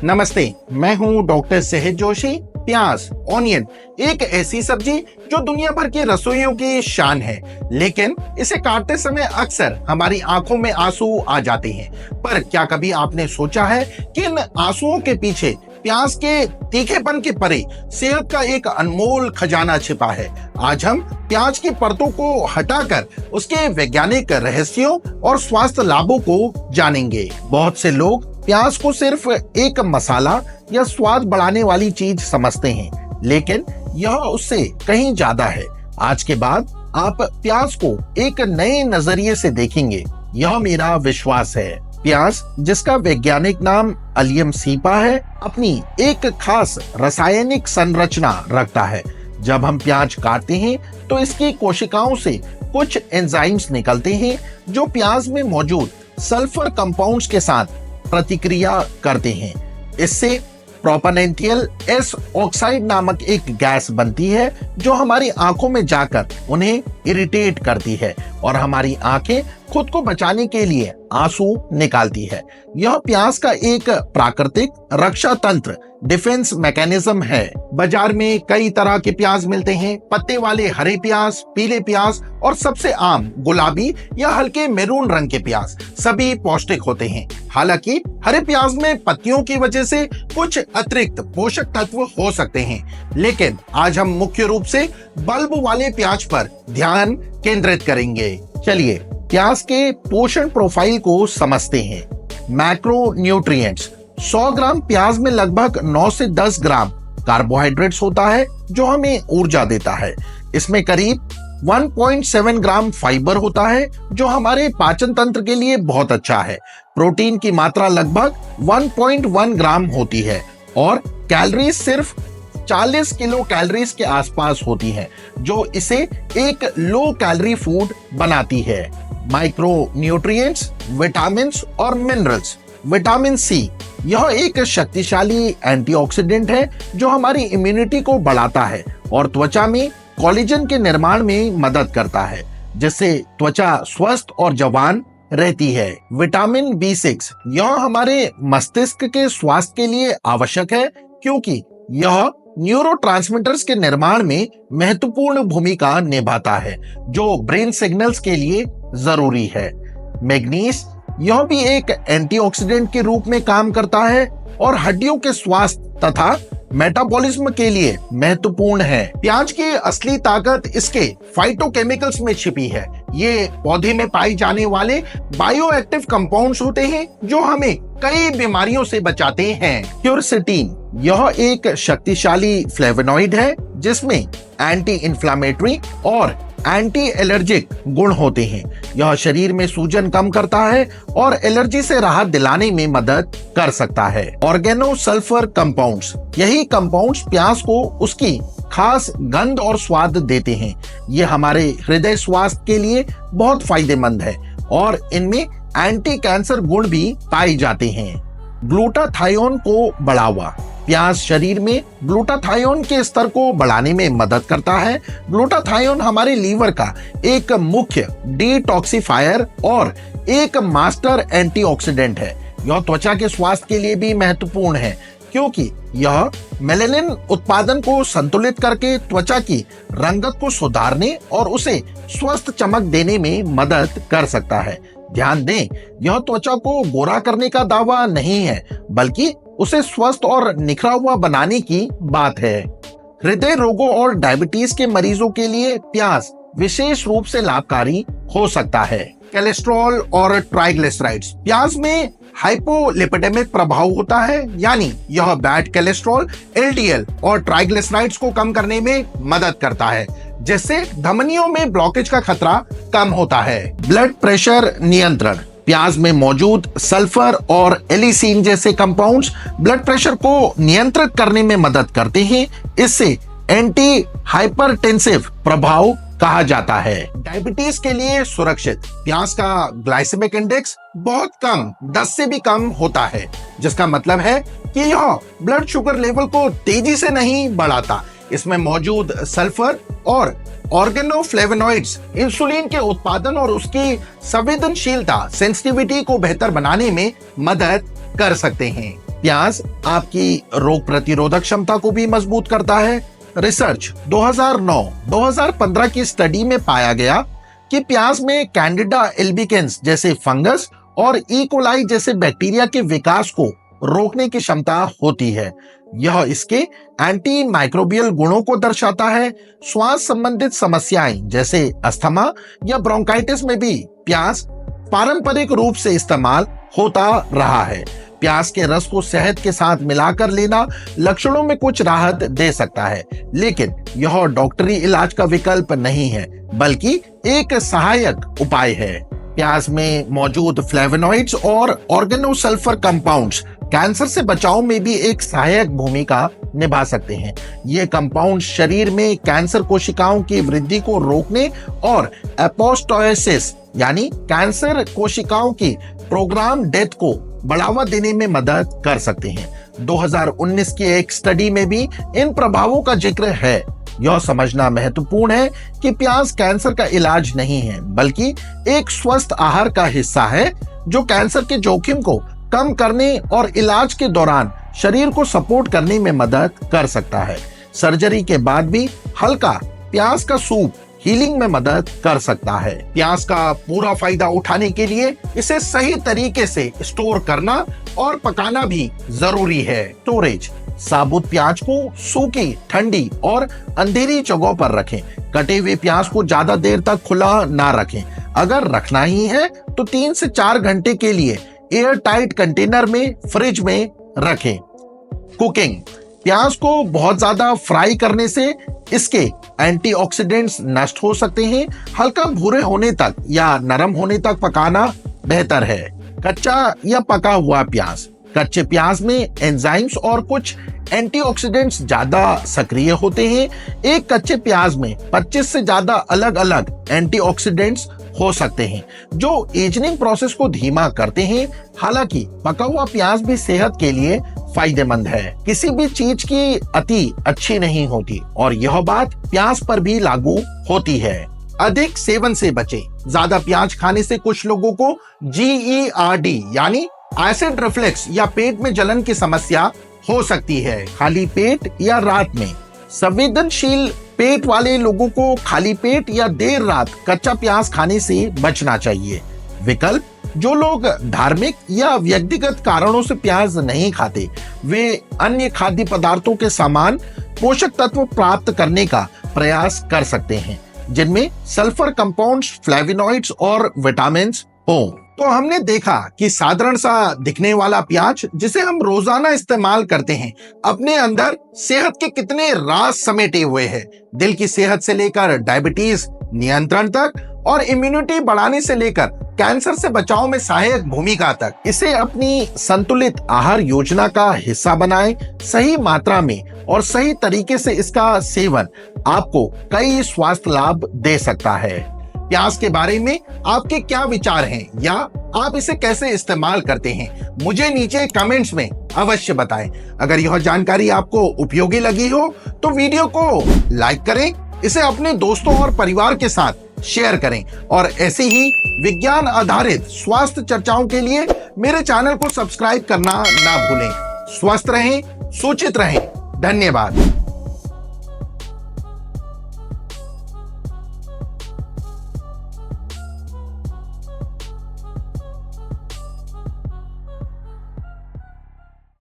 नमस्ते, मैं हूं डॉक्टर सहज जोशी। प्याज ऑनियन एक ऐसी सब्जी जो दुनिया भर के रसोइयों की शान है, लेकिन इसे काटते समय अक्सर हमारी आंखों में आंसू आ जाते हैं। पर क्या कभी आपने सोचा है कि इन आंसुओं के पीछे प्याज के तीखेपन के परे सेहत का एक अनमोल खजाना छिपा है। आज हम प्याज की परतों को हटाकर उसके वैज्ञानिक रहस्यों और स्वास्थ्य लाभों को जानेंगे। बहुत से लोग प्याज को सिर्फ एक मसाला या स्वाद बढ़ाने वाली चीज समझते हैं, लेकिन यह उससे कहीं ज्यादा है। आज के बाद आप प्याज को एक नए नजरिए से देखेंगे, यह मेरा विश्वास है। प्याज, जिसका वैज्ञानिक नाम अलियम सीपा है, अपनी एक खास रासायनिक संरचना रखता है। जब हम प्याज काटते हैं तो इसकी कोशिकाओं से कुछ एंजाइम्स निकलते हैं जो प्याज में मौजूद सल्फर कंपाउंड्स के साथ प्रतिक्रिया करते हैं। इससे प्रोपेनेंटियल एस ऑक्साइड नामक एक गैस बनती है जो हमारी आंखों में जाकर उन्हें इरिटेट करती है और हमारी आंखें खुद को बचाने के लिए आंसू निकालती है। यह प्याज का एक प्राकृतिक रक्षा तंत्र, डिफेंस मैकेनिज्म है। बाजार में कई तरह के प्याज मिलते हैं, पत्ते वाले हरे प्याज, पीले प्याज और सबसे आम गुलाबी या हल्के मैरून रंग के प्याज। सभी पौष्टिक होते हैं। हालांकि हरे प्याज में पत्तियों की वजह से कुछ अतिरिक्त पोषक तत्व हो सकते हैं, लेकिन आज हम मुख्य रूप से बल्ब वाले प्याज पर ध्यान केंद्रित करेंगे। चलिए प्याज के पोषण प्रोफाइल को समझते हैं। Macro nutrients. 100 ग्राम प्याज में लगभग 9 से 10 ग्राम कार्बोहाइड्रेट्स होता है जो हमें ऊर्जा देता है। इसमें करीब 1.7 ग्राम फाइबर होता है जो हमारे पाचन तंत्र के लिए बहुत अच्छा है। प्रोटीन की मात्रा लगभग 1.1 ग्राम होती है और कैलोरीज सिर्फ 40 किलो कैलोरीज के आसपास होती हैं, जो इसे एक लो कैलोरी फूड बनाती है। माइक्रो न्यूट्रिएंट्स, विटामिन्स और मिनरल्स। विटामिन सी, यह एक शक्तिशाली एंटीऑक्सीडेंट है जो हमारी इम्यूनिटी को बढ़ाता है और त्वचा में कोलेजन के निर्माण में मदद करता है, जिससे त्वचा स्वस्थ और जवान रहती है। विटामिन B6, यह हमारे मस्तिष्क के स्वास्थ्य के लिए आवश्यक है क्योंकि यह न्यूरोट्रांसमीटर्स के निर्माण में महत्वपूर्ण भूमिका निभाता है जो ब्रेन सिग्नल्स के लिए जरूरी है। मैग्नीज, यह भी एक एंटीऑक्सीडेंट के रूप में काम करता है और हड्डियों के स्वास्थ्य तथा मेटाबॉलिज्म के लिए महत्वपूर्ण है। प्याज की असली ताकत इसके फाइटोकेमिकल्स में छिपी है। ये पौधे में पाए जाने वाले बायोएक्टिव कंपाउंड्स होते हैं जो हमें कई बीमारियों से बचाते हैं। क्यूरसेटीन, यह एक शक्तिशाली फ्लेवोनॉइड है जिसमें एंटी इंफ्लेमेटरी और एंटी एलर्जिक गुण होते हैं। यह शरीर में सूजन कम करता है और एलर्जी से राहत दिलाने में मदद कर सकता है। ऑर्गेनो सल्फर कंपाउंड्स, यही कंपाउंड्स प्याज को उसकी खास गंध और स्वाद देते हैं। ये हमारे हृदय स्वास्थ्य के लिए बहुत फायदेमंद है और इनमें एंटी कैंसर गुण भी पाए जाते हैं। ग्लूटाथायोन को बढ़ावा। प्याज शरीर में ग्लूटाथायोन के स्तर को बढ़ाने में मदद करता है। ग्लूटाथायोन हमारे लीवर का एक मुख्य डिटॉक्सिफायर और एक मास्टर एंटीऑक्सीडेंट है। यह त्वचा के स्वास्थ्य के लिए भी महत्वपूर्ण है क्योंकि यह मेलानिन उत्पादन को संतुलित करके त्वचा की रंगत को सुधारने और उसे स्वस्थ चमक देने में मदद कर सकता है। ध्यान दें, यह त्वचा को गोरा करने का दावा नहीं है, बल्कि उसे स्वस्थ और निखरा हुआ बनाने की बात है। हृदय रोगों और डायबिटीज के मरीजों के लिए प्याज विशेष रूप से लाभकारी हो सकता है। कोलेस्ट्रॉल और ट्राइग्लिसराइड्स। प्याज में हाइपोलिपिडेमिक प्रभाव होता है, यानी यह बैड कोलेस्ट्रॉल, LDL और ट्राइग्लिसराइड्स को कम करने में मदद करता है, जिससे धमनियों में ब्लॉकेज का खतरा कम होता है। ब्लड प्रेशर नियंत्रण। प्याज में मौजूद सल्फर और एलिसीन जैसे कंपाउंड्स ब्लड प्रेशर को नियंत्रित करने में मदद करते हैं। इससे एंटी हाइपरटेंसिव प्रभाव कहा जाता है। डायबिटीज के लिए सुरक्षित। प्याज का ग्लाइसेमिक इंडेक्स बहुत कम, 10 से भी कम होता है, जिसका मतलब है कि यह ब्लड शुगर लेवल को तेजी से नहीं बढ़ाता। इसमें मौजूद सल्फर और ऑर्गेनोफ्लेवोनॉइड्स इंसुलिन के उत्पादन और उसकी संवेदनशीलता, सेंसिटिविटी को बेहतर बनाने में मदद कर सकते हैं। प्याज आपकी रोग प्रतिरोधक क्षमता को भी मजबूत करता है। रिसर्च 2009-2015 की स्टडी में पाया गया कि प्याज में कैंडिडा एल्बिकेंस जैसे फंगस और ई कोलाई जैसे बैक्टीरिया के विकास को रोकने की क्षमता होती है। यह इसके एंटी माइक्रोबियल गुणों को दर्शाता है। श्वास संबंधित समस्याएं जैसे अस्थमा या ब्रोंकाइटिस में भी प्याज पारंपरिक रूप से इस्तेमाल होता रहा है। प्याज के रस को शहद के साथ मिलाकर लेना लक्षणों में कुछ राहत दे सकता है, लेकिन यह डॉक्टरी इलाज का विकल्प नहीं है, बल्कि एक सहायक उपाय है। प्याज में मौजूद फ्लेवोनॉइड्स और ऑर्गेनोसल्फर कंपाउंड्स कैंसर से बचाव में भी एक सहायक भूमिका निभा सकते हैं। ये कंपाउंड शरीर में कैंसर कोशिकाओं की वृद्धि को रोकने और एपोप्टोसिस यानी कैंसर कोशिकाओं की प्रोग्राम डेथ को बढ़ावा देने में मदद कर सकते हैं। 2019 की एक स्टडी में भी इन प्रभावों का जिक्र है। यह समझना महत्वपूर्ण है कि प्याज कैंसर का इलाज नहीं है, बल्कि एक स्वस्थ आहार का हिस्सा है जो कैंसर के जोखिम को कम करने और इलाज के दौरान शरीर को सपोर्ट करने में मदद कर सकता है। सर्जरी के बाद भी हल्का प्याज का सूप हीलिंग में मदद कर सकता है। प्याज का पूरा फायदा उठाने के लिए इसे सही तरीके से स्टोर करना और पकाना भी जरूरी है। स्टोरेज: साबुत प्याज को सूखी, ठंडी और अंधेरी जगहों पर रखें। कटे हुए प्याज को ज्यादा देर तक खुला ना रखें। अगर रखना ही है तो 3 से 4 घंटे के लिए एयर टाइट कंटेनर में फ्रिज में रखें। कुकिंग: प्याज को बहुत ज्यादा फ्राई करने से इसके एंटीऑक्सीडेंट्स नष्ट हो सकते हैं। हल्का भूरे होने तक या नरम होने तक पकाना बेहतर है। कच्चा या पका हुआ प्याज: कच्चे प्याज में एंजाइम्स और कुछ एंटीऑक्सीडेंट्स ज्यादा सक्रिय होते हैं। एक कच्चे प्याज में 25 से ज्यादा अलग अलग एंटीऑक्सीडेंट्स हो सकते हैं जो एजिंग प्रोसेस को धीमा करते हैं। हालांकि पका हुआ प्याज भी सेहत के लिए फायदेमंद है। किसी भी चीज की अति अच्छी नहीं होती और यह बात प्याज पर भी लागू होती है। अधिक सेवन से बचें: ज्यादा प्याज खाने से कुछ लोगों को GERD यानी एसिड रिफ्लक्स या पेट में जलन की समस्या हो सकती है। खाली पेट या रात में: संवेदनशील पेट वाले लोगों को खाली पेट या देर रात कच्चा प्याज खाने से बचना चाहिए। विकल्प: जो लोग धार्मिक या व्यक्तिगत कारणों से प्याज नहीं खाते, वे अन्य खाद्य पदार्थों के समान पोषक तत्व प्राप्त करने का प्रयास कर सकते हैं, जिनमें सल्फर कंपाउंड्स, फ्लेवोनॉइड्स और विटामिन हो। तो हमने देखा कि साधारण सा दिखने वाला प्याज जिसे हम रोजाना इस्तेमाल करते हैं, अपने अंदर सेहत के कितने राज समेटे हुए हैं। दिल की सेहत से लेकर डायबिटीज नियंत्रण तक और इम्यूनिटी बढ़ाने से लेकर कैंसर से बचाव में सहायक भूमिका तक। इसे अपनी संतुलित आहार योजना का हिस्सा बनाएं। सही मात्रा में और सही तरीके से इसका सेवन आपको कई स्वास्थ्य लाभ दे सकता है। प्याज के बारे में आपके क्या विचार हैं या आप इसे कैसे इस्तेमाल करते हैं, मुझे नीचे कमेंट्स में अवश्य बताएं। अगर यह जानकारी आपको उपयोगी लगी हो तो वीडियो को लाइक करें, इसे अपने दोस्तों और परिवार के साथ शेयर करें और ऐसे ही विज्ञान आधारित स्वास्थ्य चर्चाओं के लिए मेरे चैनल को सब्सक्राइब करना ना भूलें। स्वस्थ रहें, सूचित रहें। धन्यवाद।